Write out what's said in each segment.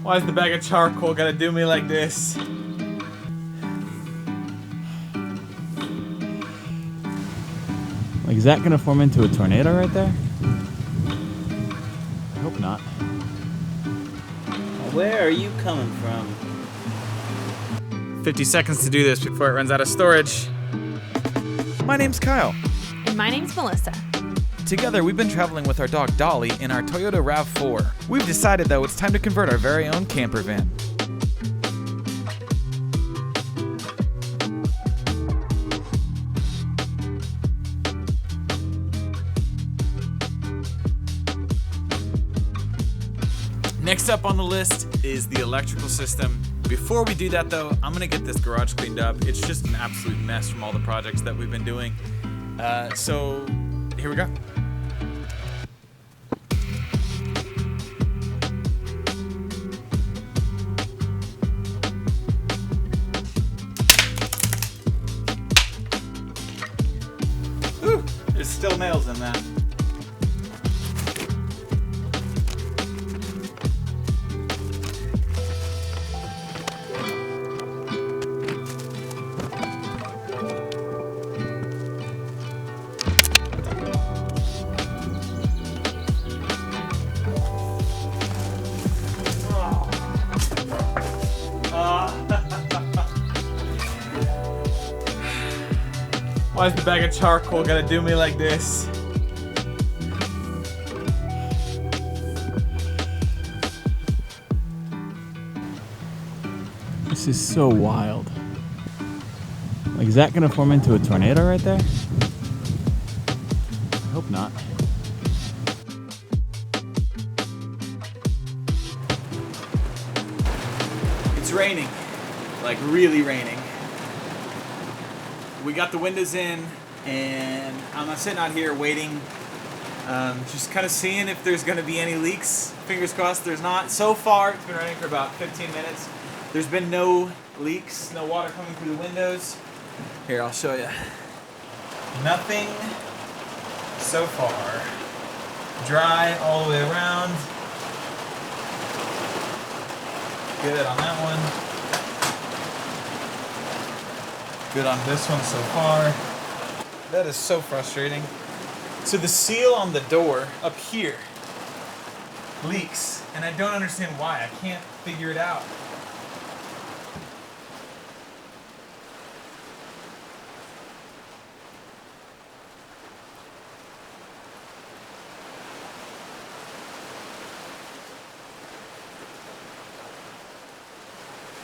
Why is the bag of charcoal gotta do me like this? Like, is that gonna form into a tornado right there? I hope not. Where are you coming from? 50 seconds to do this before it runs out of storage. My name's Kyle. And my name's Melissa. Together, we've been traveling with our dog Dolly in our Toyota RAV4. We've decided, though, it's time to convert our very own camper van. Next up on the list is the electrical system. Before we do that though, I'm gonna get this garage cleaned up. It's just an absolute mess from all the projects that we've been doing. So here we go. Ooh, there's still nails in that. Why is the bag of charcoal gotta do me like this? This is so wild. Like, is that gonna form into a tornado right there? I hope not. It's raining, like really raining. We got the windows in, and I'm sitting out here waiting, just kind of seeing if there's going to be any leaks. Fingers crossed there's not. So far, it's been raining for about 15 minutes. There's been no leaks, no water coming through the windows. Here, I'll show you. Nothing so far. Dry all the way around. Good on that one. Good on this one so far. That is so frustrating. So the seal on the door up here leaks, and I don't understand why. I can't figure it out.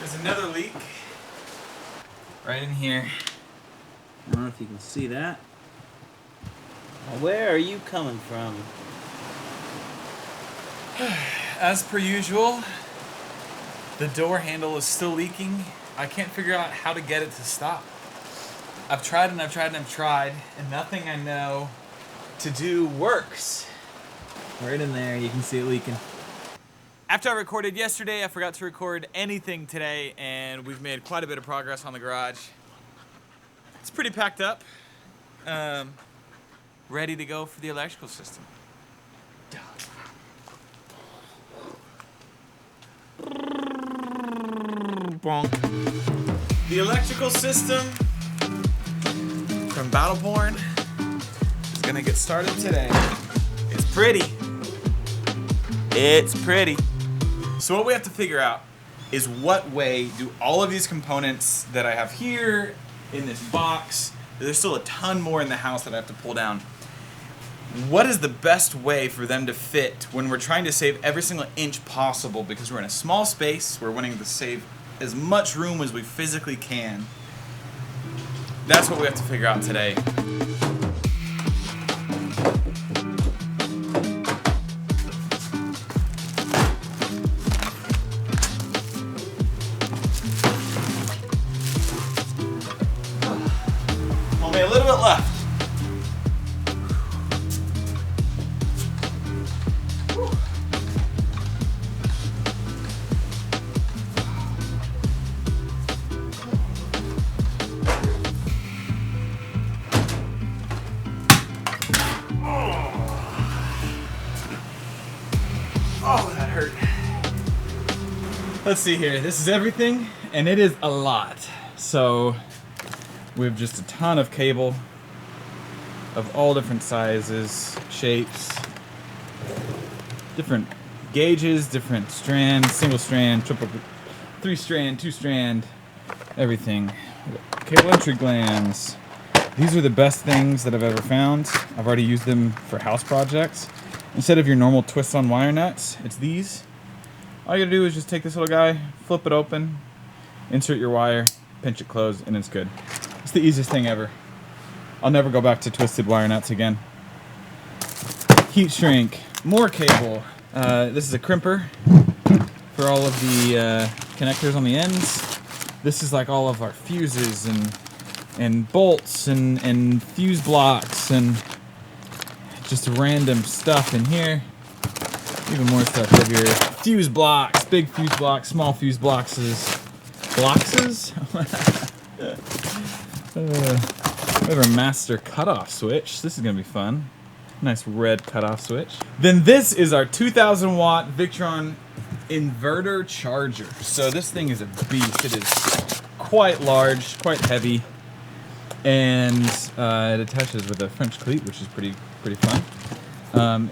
There's another leak. Right in here. I don't know if you can see that. Where are you coming from? As per usual, the door handle is still leaking. I can't figure out how to get it to stop. I've tried and I've tried and I've tried, and nothing I know to do works. Right in there, you can see it leaking. After I recorded yesterday, I forgot to record anything today, and we've made quite a bit of progress on the garage. It's pretty packed up. Ready to go for the electrical system. Bonk. The electrical system from Battleborn is gonna get started today. It's pretty. It's pretty. So what we have to figure out is what way do all of these components that I have here in this box, there's still a ton more in the house that I have to pull down. What is the best way for them to fit when we're trying to save every single inch possible, because we're in a small space, we're wanting to save as much room as we physically can. That's what we have to figure out today. Only a little bit left. Let's see here. This is everything, and it is a lot. So we have just a ton of cable of all different sizes, shapes, different gauges, different strands, single strand, triple, 3-strand, 2-strand, everything. Cable entry glands. These are the best things that I've ever found. I've already used them for house projects. Instead of your normal twist-on wire nuts, it's these. All you gotta do is just take this little guy, flip it open, insert your wire, pinch it closed, and it's good. It's the easiest thing ever. I'll never go back to twisted wire nuts again. Heat shrink, more cable. This is a crimper for all of the connectors on the ends. This is like all of our fuses and bolts and fuse blocks and just random stuff in here. Even more stuff over here. Fuse blocks, big fuse blocks, small fuse boxes. Bloxes? We have our master cutoff switch. This is gonna be fun. Nice red cutoff switch. Then this is our 2,000 watt Victron inverter charger. So this thing is a beast. It is quite large, quite heavy, and it attaches with a French cleat, which is pretty fun.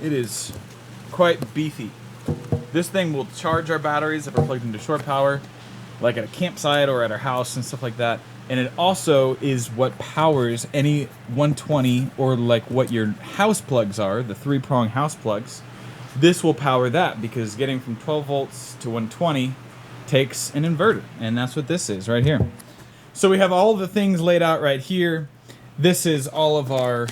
It is quite beefy. This thing will charge our batteries if we're plugged into shore power, like at a campsite or at our house and stuff like that. And it also is what powers any 120 or like what your house plugs are, the 3-prong house plugs. This will power that because getting from 12 volts to 120 takes an inverter, and that's what this is right here. So we have all the things laid out right here. This is all of our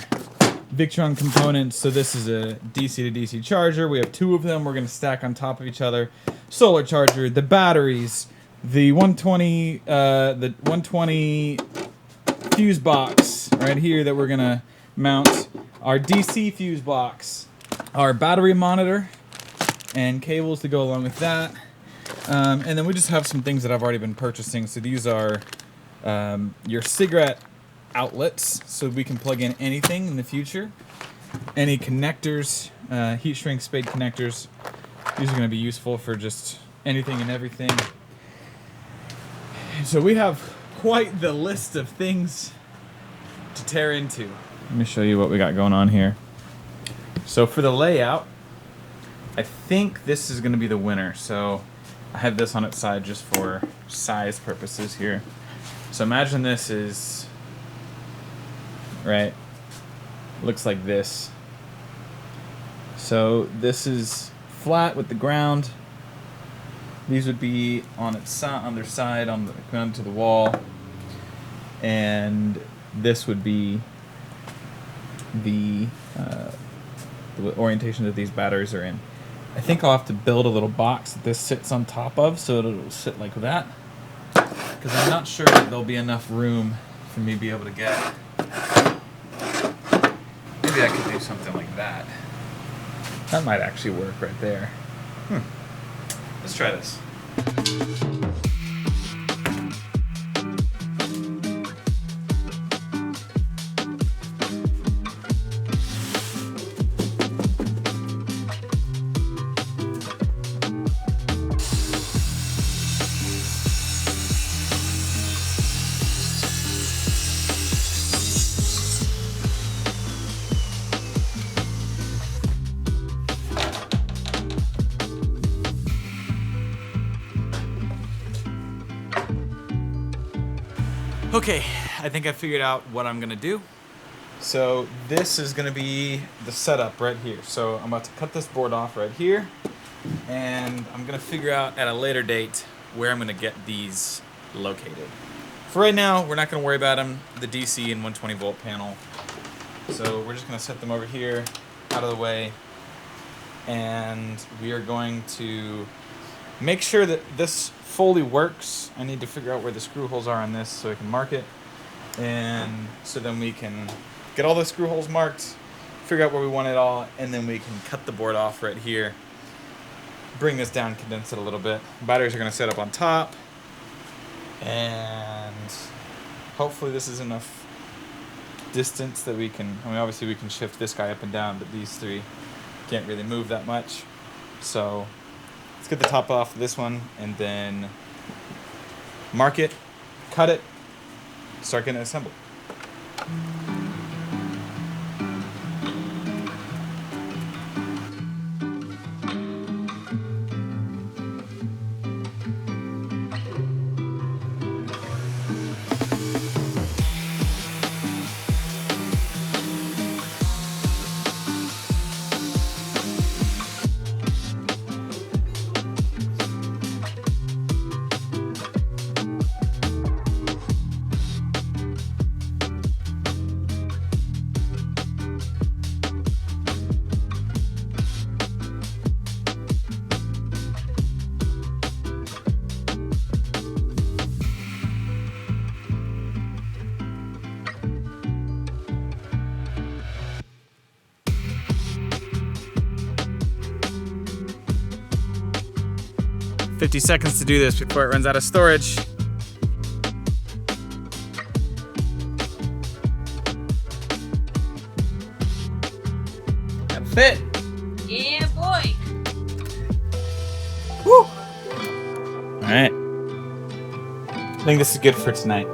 Victron components. So this is a DC to DC charger. We have 2 of them. We're going to stack on top of each other. Solar charger, the batteries, the 120 fuse box right here that we're going to mount, our DC fuse box, our battery monitor, and cables to go along with that. And then we just have some things that I've already been purchasing. So these are your cigarette outlets, so we can plug in anything in the future. Any connectors, heat shrink spade connectors. These are going to be useful for just anything and everything. So we have quite the list of things to tear into. Let me show you what we got going on here. So for the layout, I think this is going to be the winner. So I have this on its side just for size purposes here. So imagine this is, right, looks like this. So this is flat with the ground. These would be on its side, on their side, on the ground to the wall, and this would be the orientation that these batteries are in. I think I'll have to build a little box that this sits on top of, so it'll sit like that, because I'm not sure that there'll be enough room for me to be able to get. Maybe I could do something like that. That might actually work right there. Let's try this. Okay, I think I figured out what I'm gonna do. So this is gonna be the setup right here. So I'm about to cut this board off right here, and I'm gonna figure out at a later date where I'm gonna get these located. For right now, we're not gonna worry about them, the DC and 120 volt panel. So we're just gonna set them over here, out of the way, and we are going to make sure that this fully works. I need to figure out where the screw holes are on this so I can mark it, and so then we can get all the screw holes marked, figure out where we want it all, and then we can cut the board off right here, bring this down, condense it a little bit. Batteries are going to set up on top, and hopefully this is enough distance that we can, I mean obviously we can shift this guy up and down, but these three can't really move that much. So Let's get the top off of this one and then mark it, cut it, start getting it assembled. "50 seconds to do this before it runs out of storage." Got fit. Yeah, boy. Woo! All right. I think this is good for tonight.